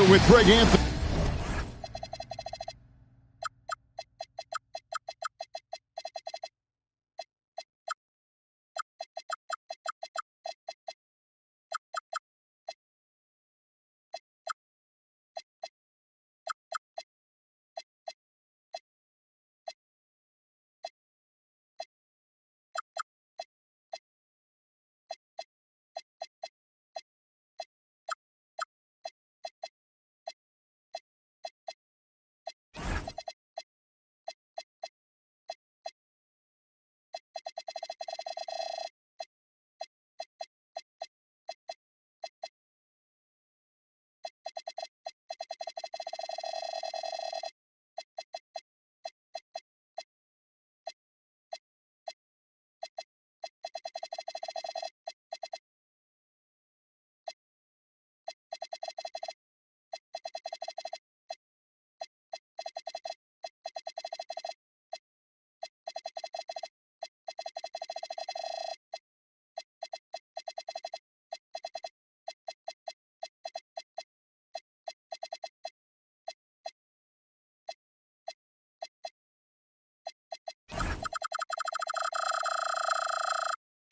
here with Greg Anthony.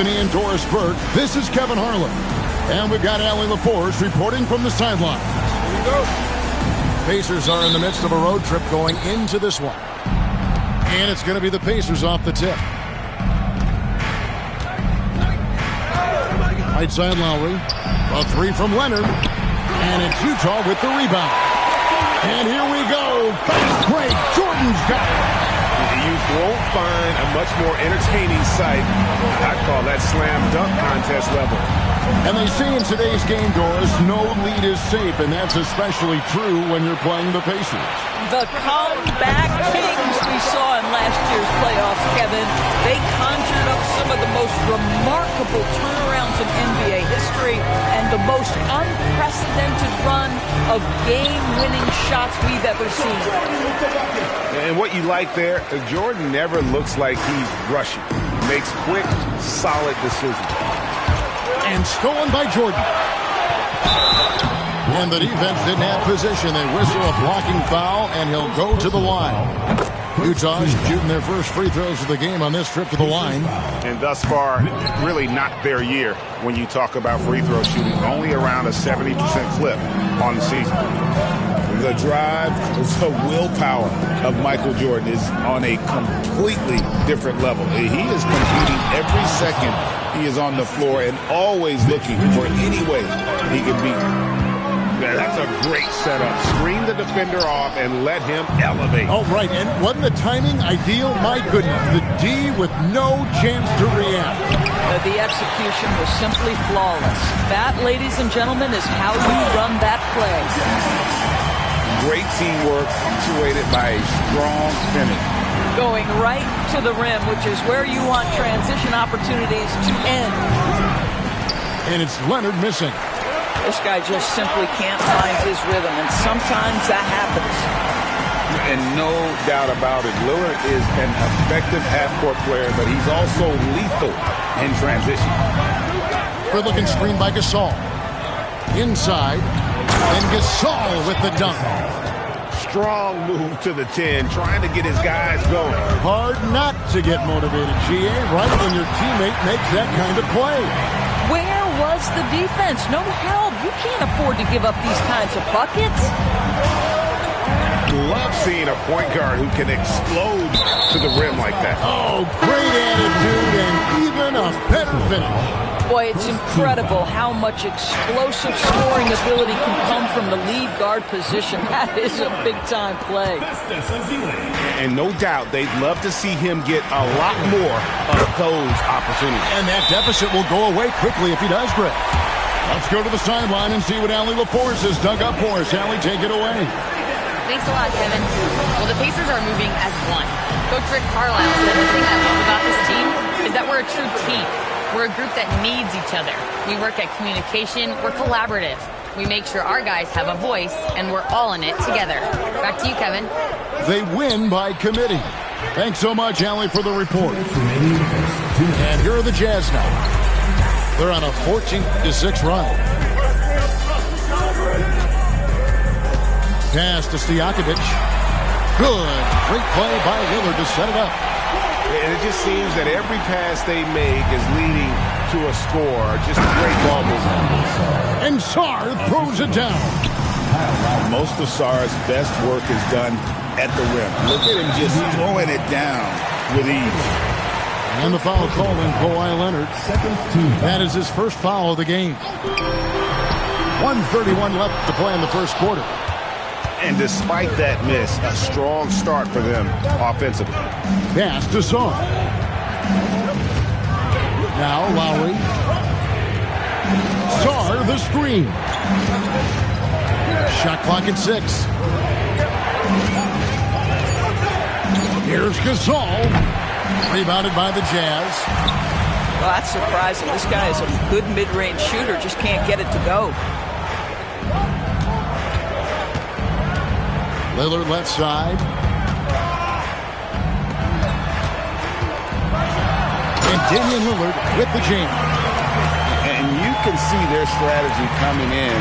And Doris Burke, this is Kevin Harlan. And we've got Allie LaForce reporting from the sideline. Here we go. Pacers are in the midst of a road trip going into this one. And it's going to be the Pacers off the tip. Right side Lowry. A three from Leonard. And it's Utah with the rebound. And here we go. Fast break. Jordan's got it. You won't find a much more entertaining sight. I'd call that slam dunk contest level. And they say in today's game, Doris, no lead is safe, and that's especially true when you're playing the Pacers. The comeback kings we saw in last year's playoffs, Kevin. They conjured up some of the most remarkable turnarounds in NBA history and the most unprecedented run of game-winning shots we've ever seen. And what you like there, Jordan never looks like he's rushing. Makes quick, solid decisions. And stolen by Jordan. And the defense didn't have position. They whistle a blocking foul, and he'll go to the line. Utah's shooting their first free throws of the game on this trip to the line. And thus far, really not their year when you talk about free throw shooting. Only around a 70% clip on the season. The drive, the willpower of Michael Jordan is on a completely different level. He is competing every second he is on the floor and always looking for any way he can beat. That's a great setup. Screen the defender off and let him elevate. Oh, right. And wasn't the timing ideal? My goodness. The D with no chance to react. The execution was simply flawless. That, ladies and gentlemen, is how you run that play. Great teamwork, punctuated by a strong finish. Going right to the rim, which is where you want transition opportunities to end. And it's Leonard missing. This guy just simply can't find his rhythm, and sometimes that happens. And no doubt about it, Lillard is an effective half-court player, but he's also lethal in transition. Good looking screen by Gasol. Inside, and Gasol with the dunk. Strong move to the 10, trying to get his guys going. Hard not to get motivated, GA, right when your teammate makes that kind of play. Where was the defense? No help. You can't afford to give up these kinds of buckets. Love seeing a point guard who can explode to the rim like that. Oh, great attitude and even a better finish. Boy, it's incredible how much explosive scoring ability can come from the lead guard position. That is a big-time play. And no doubt they'd love to see him get a lot more of those opportunities. And that deficit will go away quickly if he does, Greg. Let's go to the sideline and see what Allie LaForce has dug up for us. Allie, take it away. Thanks a lot, Kevin. Well, the Pacers are moving as one. Coach Rick Carlisle said the thing I love about this team is that we're a true team. We're a group that needs each other. We work at communication. We're collaborative. We make sure our guys have a voice, and we're all in it together. Back to you, Kevin. They win by committee. Thanks so much, Allie, for the report. And here are the Jazz now. They're on a 14-6 run. Pass to Stojakovic. Good. Great play by Lillard to set it up. And it just seems that every pass they make is leading to a score. Just great ball movement. And Sarr throws it down. Most of Sarr's best work is done at the rim. Look at him just throwing it down with ease. And the foul call on Kawhi Leonard. That is his first foul of the game. 1:31 left to play in the first quarter. And despite that miss, a strong start for them offensively. Pass to Sarr. Now Lowry. Sarr the screen. Shot clock at 6. Here's Gasol. Rebounded by the Jazz. Well, that's surprising. This guy is a good mid-range shooter, just can't get it to go. Lillard left side. And Damian Lillard with the jam. And you can see their strategy coming in.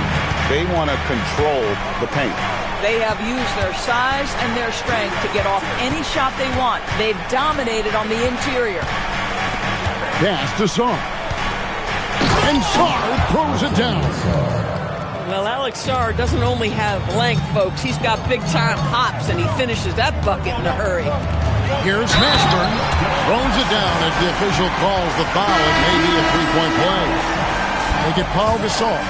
They want to control the paint. They have used their size and their strength to get off any shot they want. They've dominated on the interior. Pass to Sarr. And Sarr throws it down. Well, Alex Sarr doesn't only have length, folks. He's got big-time hops, and he finishes that bucket in a hurry. Here's Mashburn. Throws it down as the official calls the foul. It may be a three-point play. They get Paul Gasol.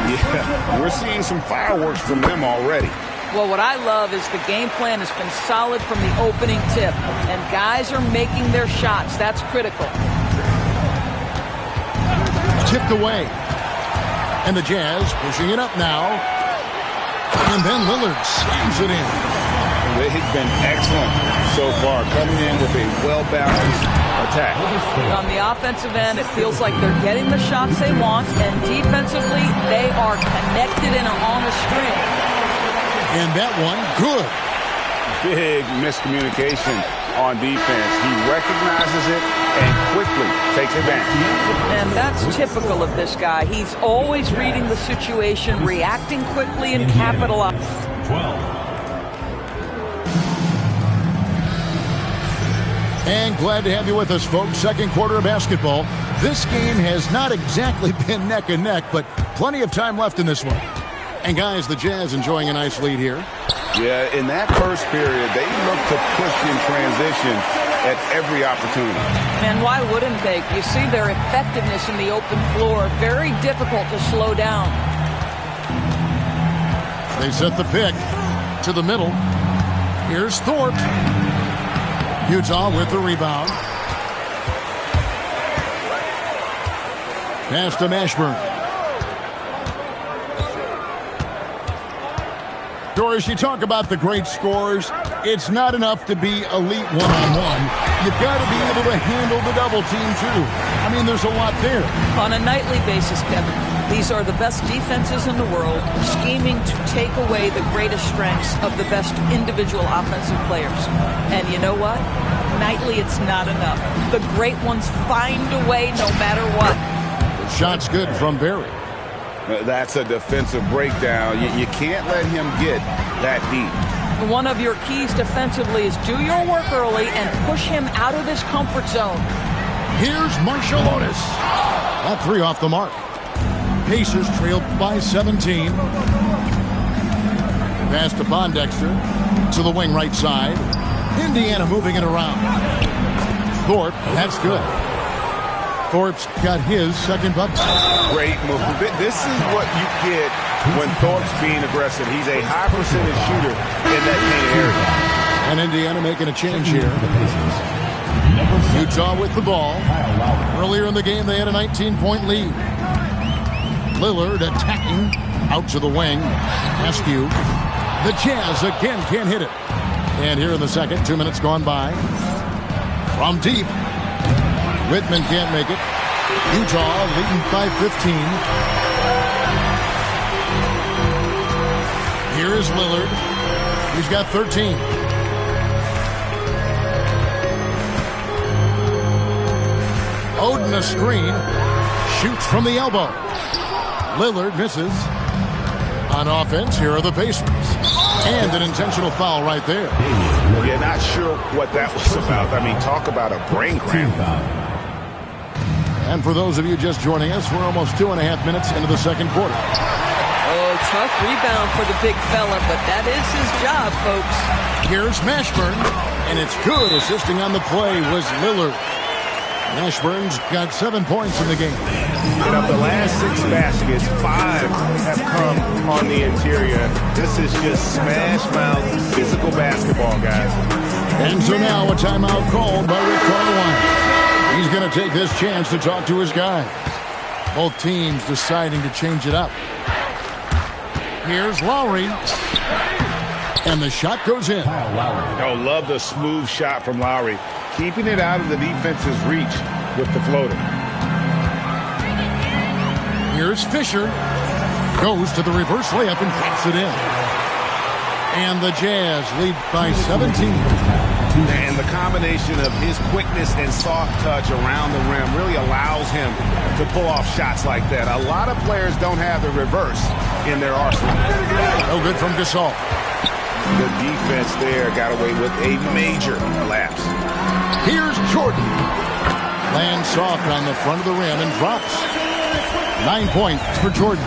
Yeah, we're seeing some fireworks from them already. Well, what I love is the game plan has been solid from the opening tip, and guys are making their shots. That's critical. Tipped away. And the Jazz pushing it up now. And then Lillard slams it in. They've been excellent so far, coming in with a well-balanced attack. On the offensive end, it feels like they're getting the shots they want, and defensively, they are connected and on a string. And that one, good. Big miscommunication on defense. He recognizes it and quickly takes advantage. And that's typical of this guy. He's always reading the situation, reacting quickly, and capitalizing. 12. And glad to have you with us, folks. Second quarter of basketball. This game has not exactly been neck and neck, but plenty of time left in this one. And guys, the Jazz enjoying a nice lead here. Yeah, in that first period, they look to push in transition at every opportunity. And why wouldn't they? You see their effectiveness in the open floor. Very difficult to slow down. They set the pick to the middle. Here's Thorpe. Utah with the rebound. Pass to Mashburn. Doris, you talk about the great scores. It's not enough to be elite one-on-one. You've got to be able to handle the double team, too. I mean, there's a lot there. On a nightly basis, Kevin, these are the best defenses in the world, scheming to take away the greatest strengths of the best individual offensive players. And you know what? Nightly, it's not enough. The great ones find a way no matter what. The shot's good from Barry. That's a defensive breakdown. You can't let him get that deep. One of your keys defensively is do your work early and push him out of his comfort zone. Here's Marciulionis. That three off the mark. Pacers trailed by 17. Pass to Pondexter to the wing right side. Indiana moving it around. Thorpe, that's good. Thorpe's got his second bucket. Great move. This is what you get when Thorpe's being aggressive. He's a high percentage shooter in that paint area. And Indiana making a change here. Utah with the ball. Earlier in the game, they had a 19-point lead. Lillard attacking out to the wing. Askew. The Jazz again can't hit it. And here in the second, 2 minutes gone by. From deep. Whitman can't make it. Utah leading by 15. Here is Lillard. He's got 13. Oden a screen. Shoots from the elbow. Lillard misses. On offense, here are the Pacers. And an intentional foul right there. Yeah, not sure what that was about. I mean, talk about a brain cramp. And for those of you just joining us, we're almost 2.5 minutes into the second quarter. Oh, tough rebound for the big fella, but that is his job, folks. Here's Mashburn, and it's good. Assisting on the play was Lillard. Mashburn's got 7 points in the game. And of the last 6 baskets, 5 have come on the interior. This is just smash mouth physical basketball, guys. And so now a timeout called by Rick Carlisle. He's going to take this chance to talk to his guys. Both teams deciding to change it up. Here's Lowry. And the shot goes in. Oh, love the smooth shot from Lowry. Keeping it out of the defense's reach with the floater. Here's Fisher. Goes to the reverse layup and puts it in. And the Jazz lead by 17. And the combination of his quickness and soft touch around the rim really allows him to pull off shots like that. A lot of players don't have the reverse in their arsenal. No good from Gasol. The defense there got away with a major lapse. Here's Jordan. Lands soft on the front of the rim and drops. 9 points for Jordan.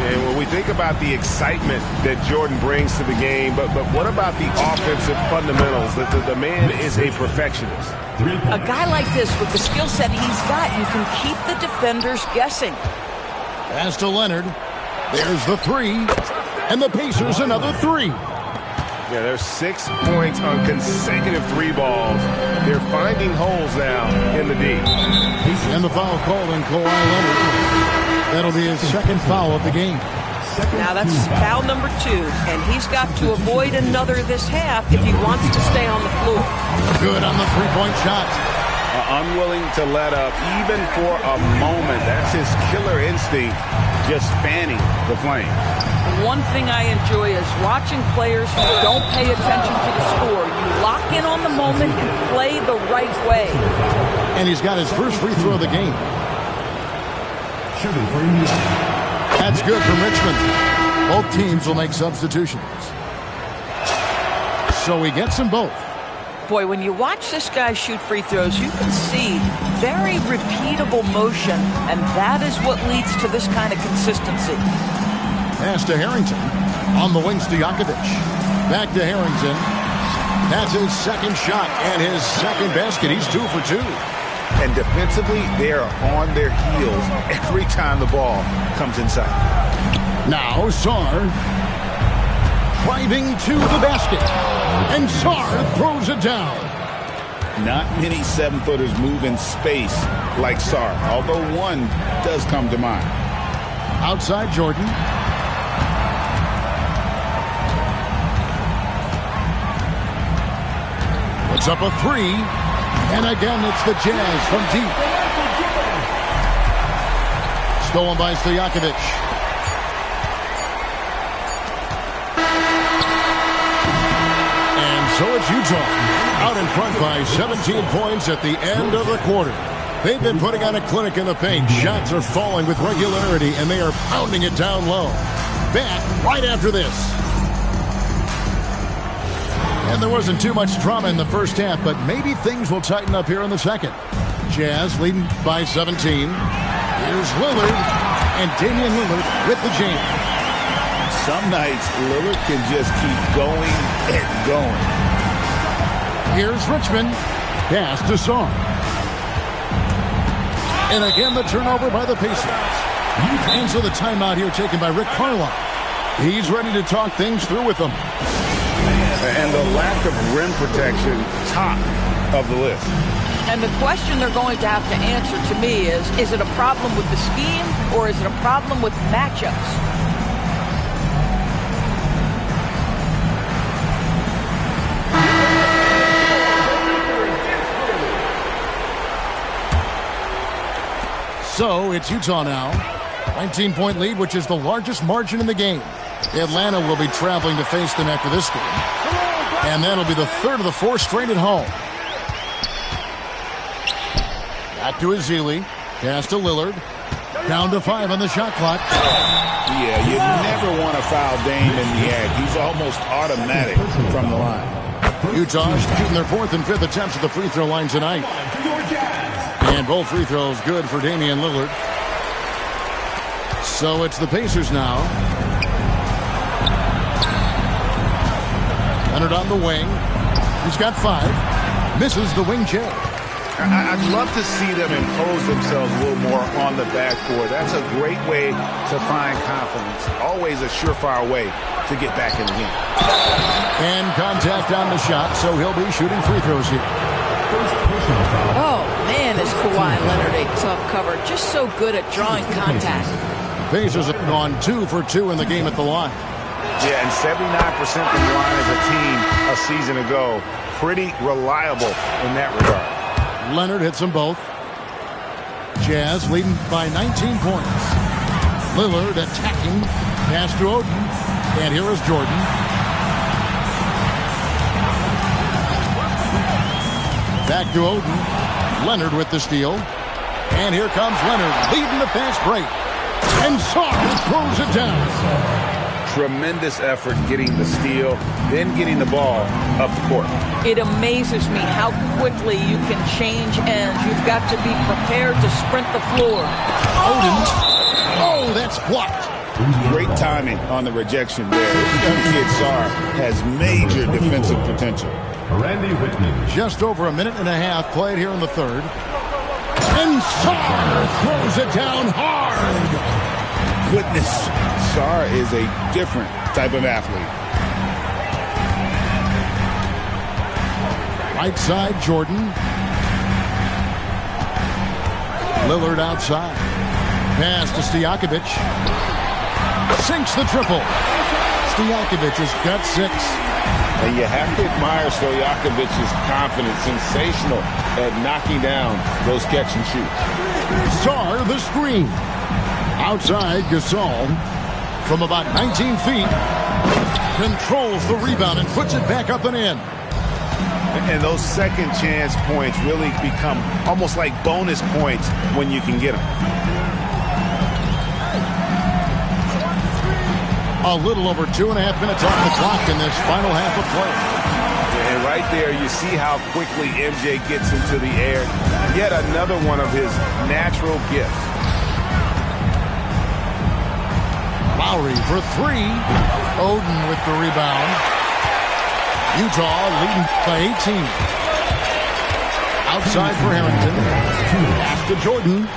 And when we think about the excitement that Jordan brings to the game, but what about the offensive fundamentals? The man is a perfectionist. A guy like this, with the skill set he's got, you can keep the defenders guessing. Pass to Leonard. There's the 3. And the Pacers another 3. Yeah, there's 6 points on consecutive 3 balls. They're finding holes now in the D. And the foul called on Kawhi Leonard. That'll be his second foul of the game. Now that's foul number 2, and he's got to avoid another this half if he wants to stay on the floor. Good on the three-point shot. Unwilling to let up even for a moment. That's his killer instinct, just fanning the flame. One thing I enjoy is watching players who don't pay attention to the score. You lock in on the moment and play the right way. And he's got his first free throw of the game. That's good from Richmond. Both teams will make substitutions. So he gets them both. Boy, when you watch this guy shoot free throws, you can see very repeatable motion, and that is what leads to this kind of consistency. Pass to Harrington. On the wings to Jakovic. Back to Harrington. That's his second shot and his second basket. He's 2 for 2. And defensively, they are on their heels every time the ball comes inside. Now Sarr driving to the basket. And Sarr throws it down. Not many 7-footers move in space like Sarr, although one does come to mind. Outside Jordan. Puts up a 3. And again, it's the Jazz from deep. Stolen by Stojakovic. And so it's Utah out in front by 17 points at the end of the quarter. They've been putting on a clinic in the paint. Shots are falling with regularity, and they are pounding it down low. Back right after this. And there wasn't too much drama in the first half, but maybe things will tighten up here in the second. Jazz leading by 17. Here's Lillard, and Damian Lillard with the jam. Some nights, Lillard can just keep going and going. Here's Richmond. Pass to Sarr. And again, the turnover by the Pacers. And so the timeout here taken by Rick Carlisle. He's ready to talk things through with them. And the lack of rim protection, top of the list. And the question they're going to have to answer to me is it a problem with the scheme or is it a problem with matchups? So it's Utah now. 19-point lead, which is the largest margin in the game. Atlanta will be traveling to face them after this game. And that'll be the third of the 4 straight at home. Back to Ezeli. Pass to Lillard. Down to 5 on the shot clock. Yeah, you never want to foul Dame in the act. He's almost automatic from the line. Utah shooting their 4th and 5th attempts at the free throw line tonight. And both free throws good for Damian Lillard. So it's the Pacers now. Leonard on the wing. He's got 5. Misses the wing J. I'd love to see them impose themselves a little more on the backboard. That's a great way to find confidence. Always a surefire way to get back in the game. And contact on the shot, so he'll be shooting free throws here. Oh, man, is Kawhi Leonard a tough cover. Just so good at drawing contact. Pacers have gone 2 for 2 in the game at the line. Yeah, and 79% from the line as a team a season ago. Pretty reliable in that regard. Leonard hits them both. Jazz leading by 19 points. Lillard attacking. Pass to Oden. And here is Jordan. Back to Oden. Leonard with the steal. And here comes Leonard leading the fast break. And Sarr throws it down. Tremendous effort getting the steal, then getting the ball up the court. It amazes me how quickly you can change ends. You've got to be prepared to sprint the floor. Oden. Oh, that's blocked. Great timing on the rejection there. This young kid, Sarr, has major defensive potential. Randy Whitman. Just over a minute and a half played here in the third. And Sarr throws it down hard. Goodness, Sarr is a different type of athlete. Right side, Jordan. Lillard outside. Pass to Stojakovic. Sinks the triple. Stojakovic has got 6. And you have to admire Stojakovic's confidence. Sensational at knocking down those catch and shoots. Sarr the screen. Outside, Gasol from about 19 feet controls the rebound and puts it back up and in. And those second chance points really become almost like bonus points when you can get them. A little over 2.5 minutes off the clock in this final half of play. And right there, you see how quickly MJ gets into the air. Yet another one of his natural gifts. Lowry for 3. Oden with the rebound. Utah leading by 18. Outside for Harrington. Pass to Jordan.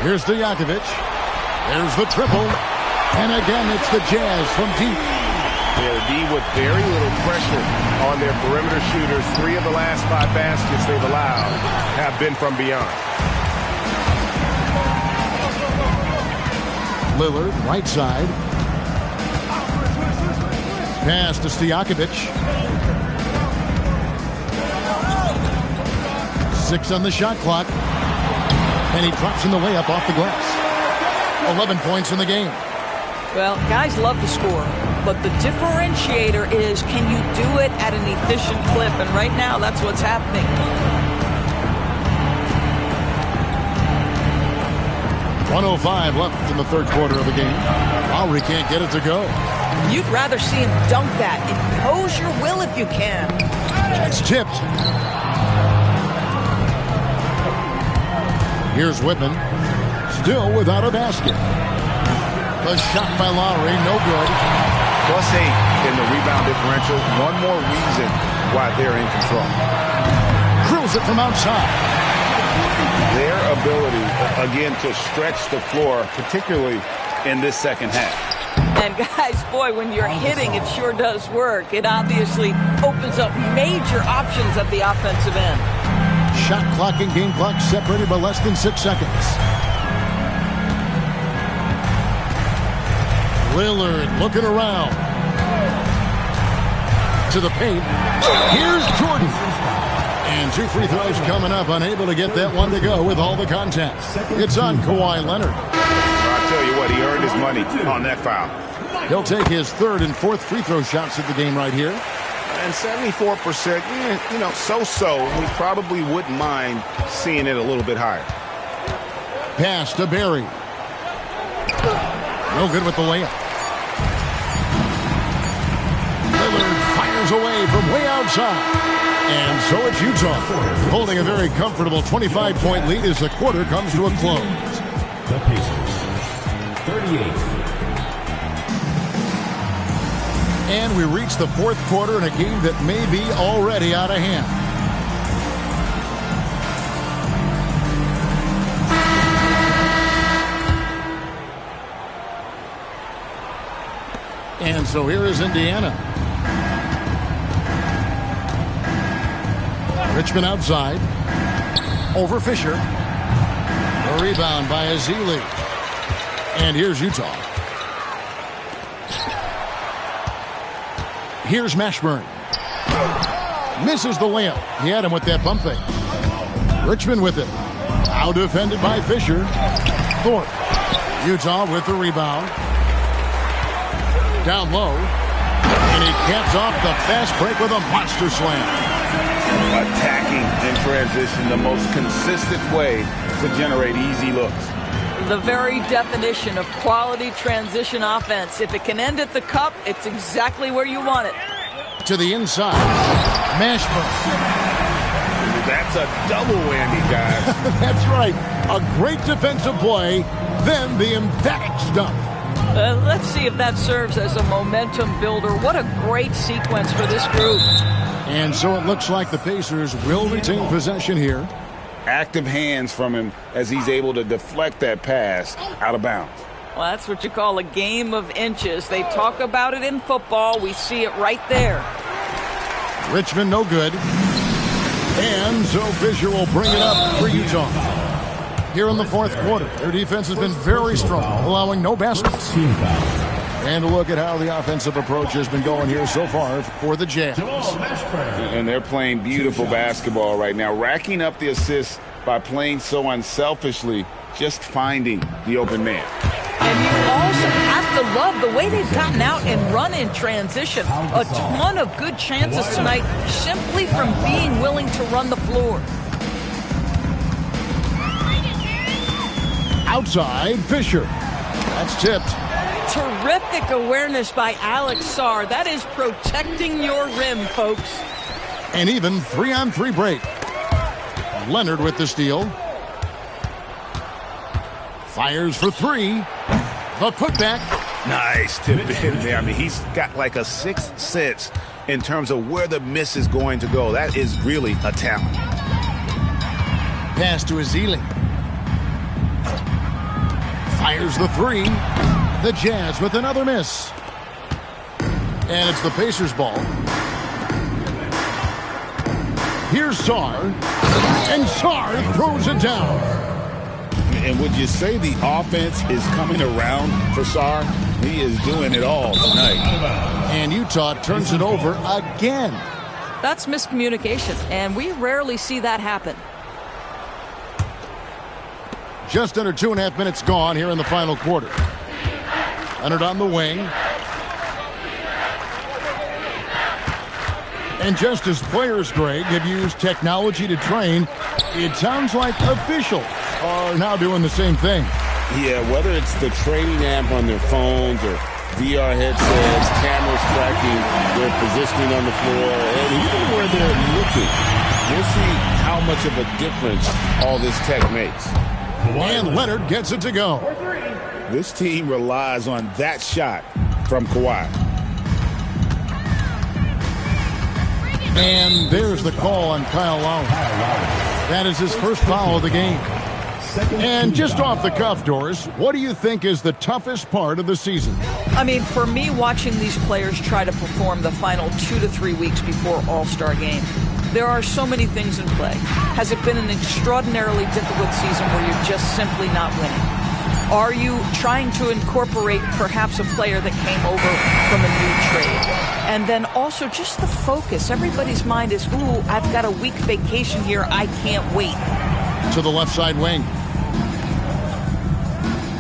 Here's Stojakovic. There's the triple. And again, it's the Jazz from deep. Yeah, the D with very little pressure on their perimeter shooters. 3 of the last 5 baskets they've allowed have been from beyond. Lillard, right side. Pass to Stojakovic. 6 on the shot clock. And he drops in the layup off the glass. 11 points in the game. Well, guys love to score, but the differentiator is, can you do it at an efficient clip? And right now, that's what's happening. .105 left in the third quarter of the game. Lowry can't get it to go. You'd rather see him dunk that. Impose your will if you can. It's tipped. Here's Whitman. Still without a basket. The shot by Lowry, no good. +8 in the rebound differential. One more reason why they're in control. Drills it from outside. Their ability, again, to stretch the floor, particularly in this second half. And guys, boy, when you're hitting, it sure does work. It obviously opens up major options at the offensive end. Shot clock and game clock separated by less than 6 seconds. Lillard looking around. To the paint. Here's Jordan. And 2 free throws coming up. Unable to get that one to go with all the contact. It's on Kawhi Leonard. I'll tell you what, he earned his money on that foul. He'll take his 3rd and 4th free throw shots at the game right here. and 74%, you know, so-so. We probably wouldn't mind seeing it a little bit higher. Pass to Barry. No good with the layup. Lillard fires away from way outside. And so it's Utah, holding a very comfortable 25-point lead as the quarter comes to a close. The Pacers, 38. And we reach the fourth quarter in a game that may be already out of hand. And so here is Indiana. Richmond outside. Over Fisher. The rebound by Ezeli. And here's Utah. Here's Mashburn. Misses the layup. He had him with that bump fake. Richmond with it. Now defended by Fisher. Thorpe. Utah with the rebound. Down low. And he caps off the fast break with a monster slam. Attacking in transition, the most consistent way to generate easy looks. The very definition of quality transition offense. If it can end at the cup, it's exactly where you want it. To the inside. Mashburn. That's a double whammy, guys. That's right. A great defensive play, then the emphatic stuff. Let's see if that serves as a momentum builder. What a great sequence for this group. And so it looks like the Pacers will retain possession here. Active hands from him as he's able to deflect that pass out of bounds. Well, that's what you call a game of inches. They talk about it in football. We see it right there. Richmond no good. And so Fisher will bring it up for Utah. Here in the fourth quarter, their defense has been very strong, allowing no baskets. And a look at how the offensive approach has been going here so far for the Jazz. And they're playing beautiful basketball right now, racking up the assists by playing so unselfishly, just finding the open man. And you also have to love the way they've gotten out and run in transition. A ton of good chances tonight simply from being willing to run the floor. Outside, Fisher. That's tipped. Terrific awareness by Alex Sarr. That is protecting your rim, folks. And even 3-on-3 break. Leonard with the steal. Fires for three. The putback. Nice tip in there. I mean, he's got like a sixth sense in terms of where the miss is going to go. That is really a talent. Pass to Ezeli. Fires the three. The Jazz with another miss. And it's the Pacers' ball. Here's Sarr. And Sarr throws it down. And would you say the offense is coming around for Sarr? He is doing it all tonight. And Utah turns it over again. That's miscommunication, and we rarely see that happen. Just under 2.5 minutes gone here in the final quarter. Leonard on the wing. And just as players, Greg, have used technology to train, it sounds like officials are now doing the same thing. Yeah, whether it's the training app on their phones or VR headsets, cameras tracking their positioning on the floor, and even where they're looking, you'll see how much of a difference all this tech makes. And Leonard gets it to go. This team relies on that shot from Kawhi. And there's the call on Kyle Lowry. That is his first foul of the game. And just off the cuff, Doris, what do you think is the toughest part of the season? I mean, for me, watching these players try to perform the final 2 to 3 weeks before All-Star game, there are so many things in play. Has it been an extraordinarily difficult season where you're just simply not winning? Are you trying to incorporate perhaps a player that came over from a new trade? And then also just the focus. Everybody's mind is, ooh, I've got a week vacation here. I can't wait. To the left side wing.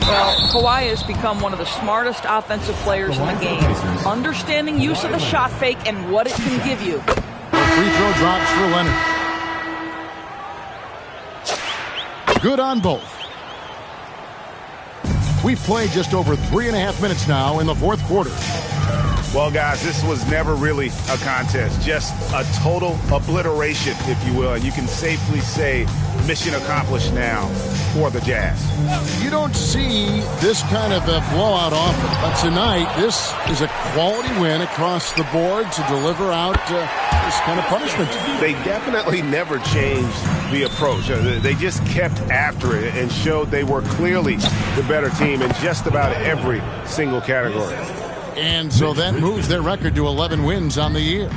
Well, Kawhi has become one of the smartest offensive players in the game. Understanding use of the shot fake and what it can give you. Free throw drops for Leonard. Good on both. We've played just over 3.5 minutes now in the fourth quarter. Well, guys, this was never really a contest, just a total obliteration, if you will. And you can safely say mission accomplished now for the Jazz. You don't see this kind of a blowout often, but tonight this is a quality win across the board to deliver out this kind of punishment. They definitely never changed the approach. They just kept after it and showed they were clearly the better team in just about every single category. And so that moves their record to 11 wins on the year.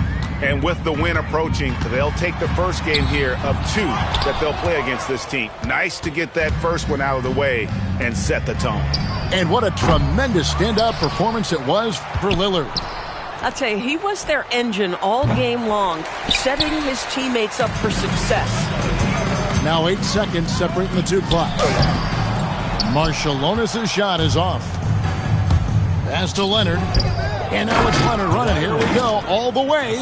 And with the win approaching, they'll take the first game here of 2 that they'll play against this team. Nice to get that first one out of the way and set the tone. And what a tremendous standout performance it was for Lillard. I'll tell you, he was their engine all game long, setting his teammates up for success. Now 8 seconds separating the two clocks. Marciulionis' shot is off. Pass to Leonard. And now it's Leonard running. Here we go, all the way.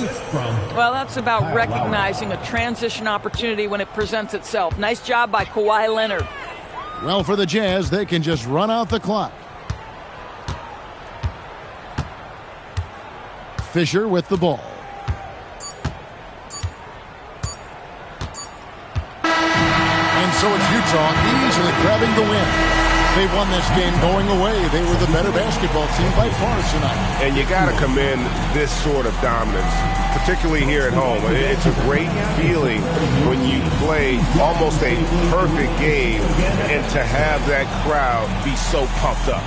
Well, that's about recognizing a transition opportunity when it presents itself. Nice job by Kawhi Leonard. Well, for the Jazz, they can just run out the clock. Fisher with the ball. And so it's Utah easily grabbing the win. They won this game going away. They were the better basketball team by far tonight. And you got to commend this sort of dominance, particularly here at home. It's a great feeling when you play almost a perfect game and to have that crowd be so pumped up.